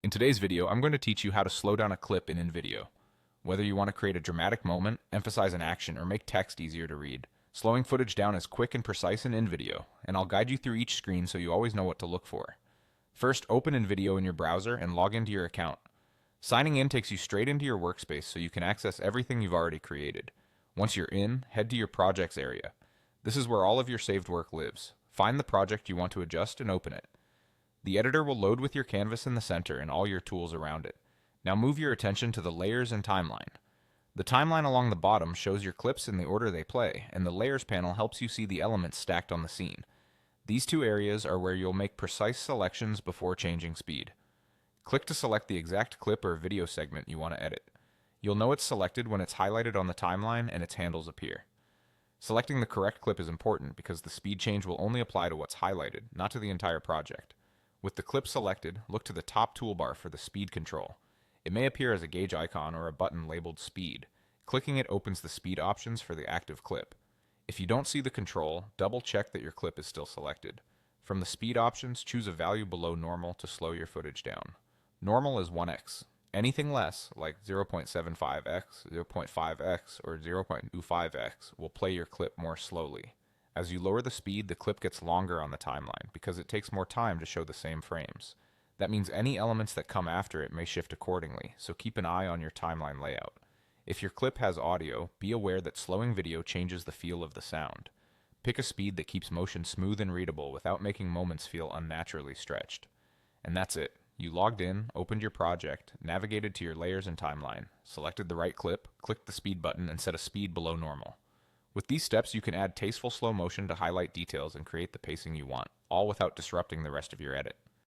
In today's video, I'm going to teach you how to slow down a clip in InVideo. Whether you want to create a dramatic moment, emphasize an action, or make text easier to read, slowing footage down is quick and precise in InVideo, and I'll guide you through each screen so you always know what to look for. First, open InVideo in your browser and log into your account. Signing in takes you straight into your workspace so you can access everything you've already created. Once you're in, head to your Projects area. This is where all of your saved work lives. Find the project you want to adjust and open it. The editor will load with your canvas in the center and all your tools around it. Now move your attention to the layers and timeline. The timeline along the bottom shows your clips in the order they play, and the layers panel helps you see the elements stacked on the scene. These two areas are where you'll make precise selections before changing speed. Click to select the exact clip or video segment you want to edit. You'll know it's selected when it's highlighted on the timeline and its handles appear. Selecting the correct clip is important because the speed change will only apply to what's highlighted, not to the entire project. With the clip selected, look to the top toolbar for the speed control. It may appear as a gauge icon or a button labeled speed. Clicking it opens the speed options for the active clip. If you don't see the control, double check that your clip is still selected. From the speed options, choose a value below normal to slow your footage down. Normal is 1x. Anything less, like 0.75x, 0.5x, or 0.25x, will play your clip more slowly. As you lower the speed, the clip gets longer on the timeline because it takes more time to show the same frames. That means any elements that come after it may shift accordingly, so keep an eye on your timeline layout. If your clip has audio, be aware that slowing video changes the feel of the sound. Pick a speed that keeps motion smooth and readable without making moments feel unnaturally stretched. And that's it. You logged in, opened your project, navigated to your layers and timeline, selected the right clip, clicked the speed button, and set a speed below normal. With these steps, you can add tasteful slow motion to highlight details and create the pacing you want, all without disrupting the rest of your edit.